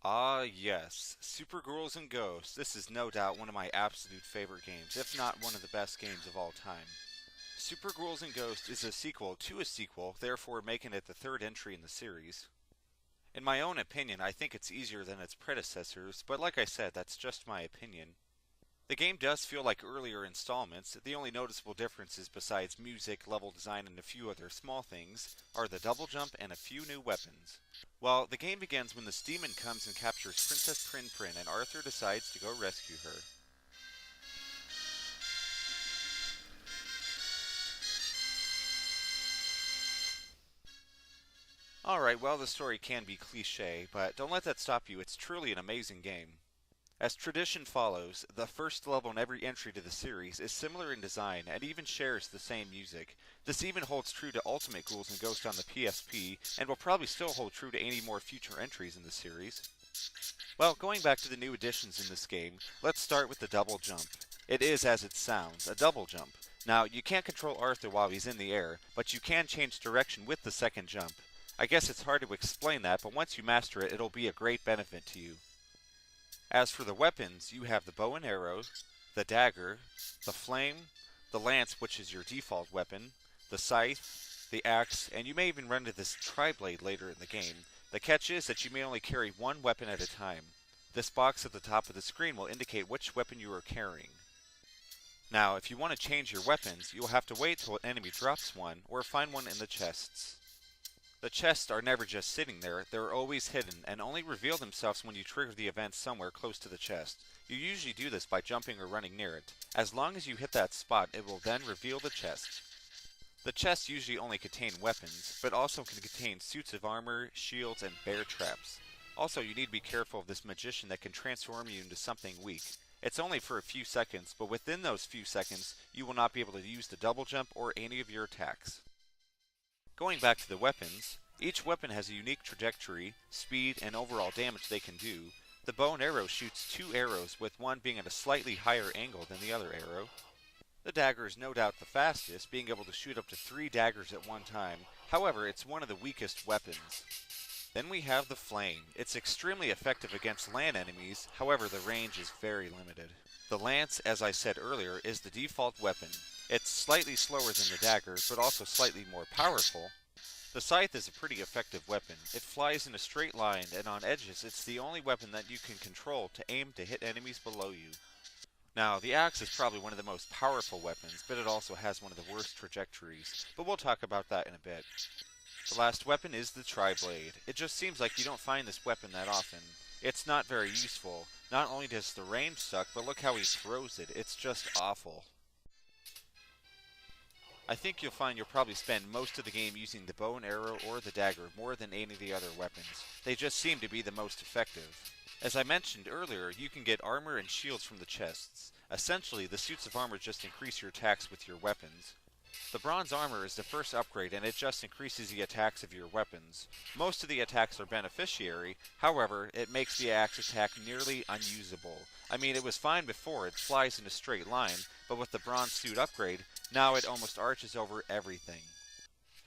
Ah, yes, Super Ghouls and Ghosts. This is no doubt one of my absolute favorite games, if not one of the best games of all time. Super Ghouls and Ghosts is a sequel to a sequel, therefore making it the third entry in the series. In my own opinion, I think it's easier than its predecessors, but like I said, that's just my opinion. The game does feel like earlier installments. The only noticeable differences besides music, level design, and a few other small things are the double jump and a few new weapons. Well, the game begins when this demon comes and captures Princess Prin Prin and Arthur decides to go rescue her. Alright, well the story can be cliche, but don't let that stop you, it's truly an amazing game. As tradition follows, the first level in every entry to the series is similar in design and even shares the same music. This even holds true to Ultimate Ghouls and Ghosts on the PSP, and will probably still hold true to any more future entries in the series. Well, going back to the new additions in this game, let's start with the double jump. It is as it sounds, a double jump. Now, you can't control Arthur while he's in the air, but you can change direction with the second jump. I guess it's hard to explain that, but once you master it, it'll be a great benefit to you. As for the weapons, you have the bow and arrows, the dagger, the flame, the lance, which is your default weapon, the scythe, the axe, and you may even run into this tri-blade later in the game. The catch is that you may only carry one weapon at a time. This box at the top of the screen will indicate which weapon you are carrying. Now, if you want to change your weapons, you will have to wait till an enemy drops one, or find one in the chests. The chests are never just sitting there, they're always hidden, and only reveal themselves when you trigger the event somewhere close to the chest. You usually do this by jumping or running near it. As long as you hit that spot, it will then reveal the chest. The chests usually only contain weapons, but also can contain suits of armor, shields, and bear traps. Also, you need to be careful of this magician that can transform you into something weak. It's only for a few seconds, but within those few seconds, you will not be able to use the double jump or any of your attacks. Going back to the weapons, each weapon has a unique trajectory, speed, and overall damage they can do. The bow and arrow shoots 2 arrows, with one being at a slightly higher angle than the other arrow. The dagger is no doubt the fastest, being able to shoot up to 3 daggers at one time. However, it's one of the weakest weapons. Then we have the flame. It's extremely effective against land enemies, however the range is very limited. The lance, as I said earlier, is the default weapon. It's slightly slower than the dagger, but also slightly more powerful. The scythe is a pretty effective weapon. It flies in a straight line, and on edges it's the only weapon that you can control to aim to hit enemies below you. Now, the axe is probably one of the most powerful weapons, but it also has one of the worst trajectories, but we'll talk about that in a bit. The last weapon is the tri-blade. It just seems like you don't find this weapon that often. It's not very useful. Not only does the range suck, but look how he throws it. It's just awful. I think you'll find you'll probably spend most of the game using the bow and arrow or the dagger more than any of the other weapons. They just seem to be the most effective. As I mentioned earlier, you can get armor and shields from the chests. Essentially, the suits of armor just increase your attacks with your weapons. The bronze armor is the first upgrade and it just increases the attacks of your weapons. Most of the attacks are beneficiary, however, it makes the axe attack nearly unusable. I mean, it was fine before, it flies in a straight line, but with the bronze suit upgrade, now it almost arches over everything.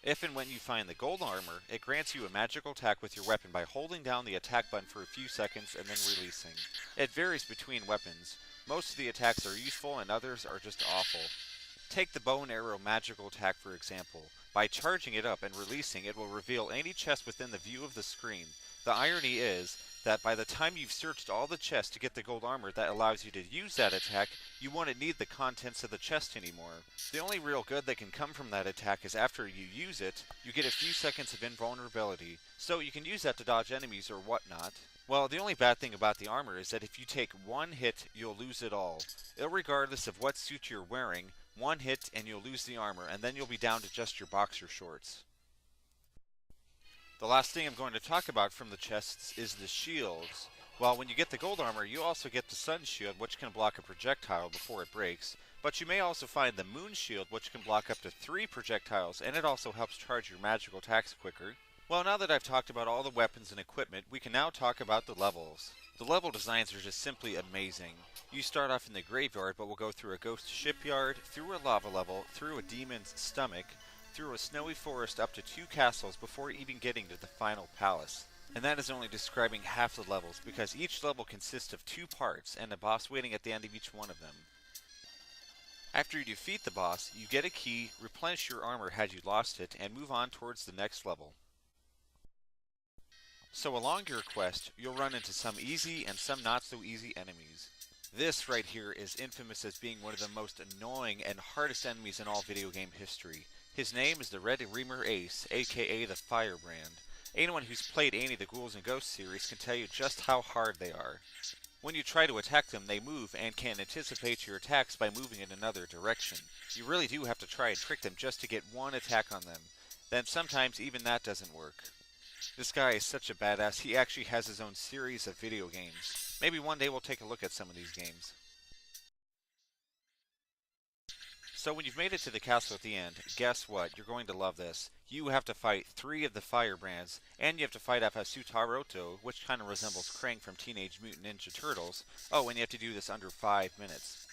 If and when you find the gold armor, it grants you a magical attack with your weapon by holding down the attack button for a few seconds and then releasing. It varies between weapons. Most of the attacks are useful and others are just awful. Take the bow and arrow magical attack for example. By charging it up and releasing, it will reveal any chest within the view of the screen. The irony is that by the time you've searched all the chests to get the gold armor that allows you to use that attack, you won't need the contents of the chest anymore. The only real good that can come from that attack is after you use it, you get a few seconds of invulnerability, so you can use that to dodge enemies or whatnot. Well, the only bad thing about the armor is that if you take one hit, you'll lose it all. Irregardless of what suit you're wearing, one hit and you'll lose the armor, and then you'll be down to just your boxer shorts. The last thing I'm going to talk about from the chests is the shields. Well, when you get the gold armor, you also get the sun shield, which can block a projectile before it breaks. But you may also find the moon shield, which can block up to 3 projectiles, and it also helps charge your magical attacks quicker. Well, now that I've talked about all the weapons and equipment, we can now talk about the levels. The level designs are just simply amazing. You start off in the graveyard, but we'll go through a ghost shipyard, through a lava level, through a demon's stomach, through a snowy forest up to 2 castles before even getting to the final palace. And that is only describing half the levels, because each level consists of 2 parts, and a boss waiting at the end of each one of them. After you defeat the boss, you get a key, replenish your armor had you lost it, and move on towards the next level. So along your quest, you'll run into some easy and some not so easy enemies. This right here is infamous as being one of the most annoying and hardest enemies in all video game history. His name is the Red Reamer Ace, aka the Firebrand. Anyone who's played any of the Ghouls and Ghosts series can tell you just how hard they are. When you try to attack them, they move and can anticipate your attacks by moving in another direction. You really do have to try and trick them just to get one attack on them. Then sometimes even that doesn't work. This guy is such a badass, he actually has his own series of video games. Maybe one day we'll take a look at some of these games. So when you've made it to the castle at the end, guess what? You're going to love this. You have to fight 3 of the Firebrands, and you have to fight off Asutaroto, which kind of resembles Krang from Teenage Mutant Ninja Turtles. Oh, and you have to do this under 5 minutes.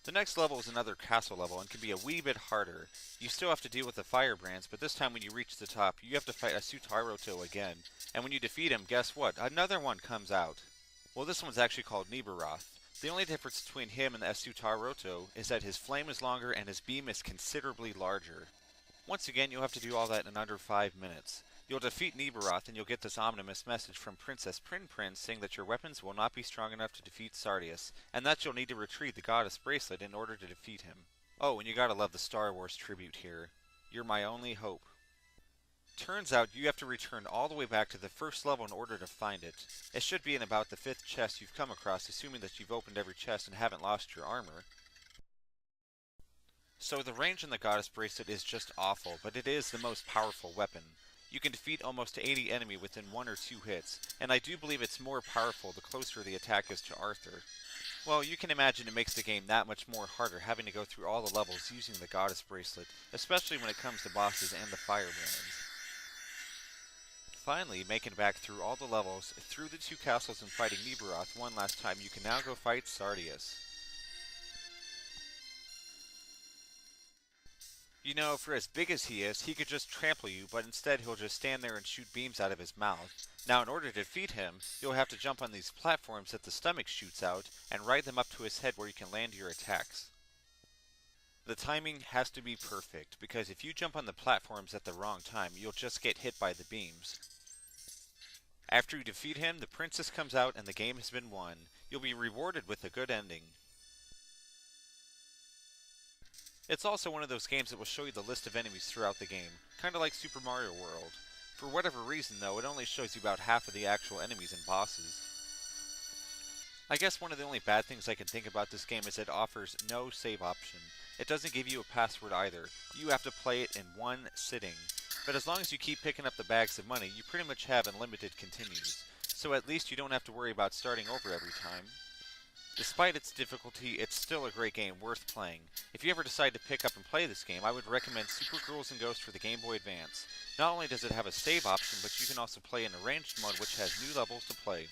The next level is another castle level and can be a wee bit harder. You still have to deal with the Firebrands, but this time when you reach the top, you have to fight Asutaroto again. And when you defeat him, guess what? Another one comes out. Well, this one's actually called Nibiroth. The only difference between him and the Asutaroto is that his flame is longer and his beam is considerably larger. Once again, you'll have to do all that in under 5 minutes. You'll defeat Nibiroth and you'll get this ominous message from Princess Prinprin saying that your weapons will not be strong enough to defeat Sardius, and that you'll need to retrieve the Goddess Bracelet in order to defeat him. Oh, and you gotta love the Star Wars tribute here. You're my only hope. Turns out you have to return all the way back to the first level in order to find it. It should be in about the 5th chest you've come across, assuming that you've opened every chest and haven't lost your armor. So the range on the Goddess Bracelet is just awful, but it is the most powerful weapon. You can defeat almost any enemy within 1 or 2 hits, and I do believe it's more powerful the closer the attack is to Arthur. Well, you can imagine it makes the game that much more harder having to go through all the levels using the Goddess Bracelet, especially when it comes to bosses and the Firebrands. Finally, making it back through all the levels, through the 2 castles and fighting Nibiroth one last time, you can now go fight Sardius. You know, for as big as he is, he could just trample you, but instead he'll just stand there and shoot beams out of his mouth. Now, in order to defeat him, you'll have to jump on these platforms that the stomach shoots out, and ride them up to his head where you can land your attacks. The timing has to be perfect, because if you jump on the platforms at the wrong time, you'll just get hit by the beams. After you defeat him, the princess comes out and the game has been won. You'll be rewarded with a good ending. It's also one of those games that will show you the list of enemies throughout the game, kinda like Super Mario World. For whatever reason though, it only shows you about half of the actual enemies and bosses. I guess one of the only bad things I can think about this game is it offers no save option. It doesn't give you a password either. You have to play it in one sitting. But as long as you keep picking up the bags of money, you pretty much have unlimited continues. So at least you don't have to worry about starting over every time. Despite its difficulty, it's still a great game worth playing. If you ever decide to pick up and play this game, I would recommend Super Ghouls and Ghosts for the Game Boy Advance. Not only does it have a save option, but you can also play in arranged mode, which has new levels to play.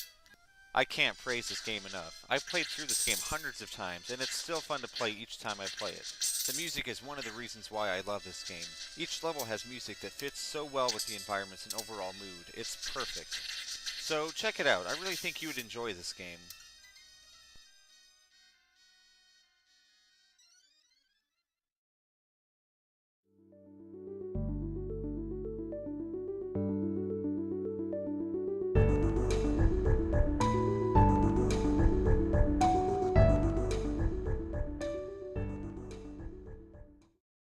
I can't praise this game enough. I've played through this game hundreds of times, and it's still fun to play each time I play it. The music is one of the reasons why I love this game. Each level has music that fits so well with the environments and overall mood. It's perfect. So check it out. I really think you would enjoy this game.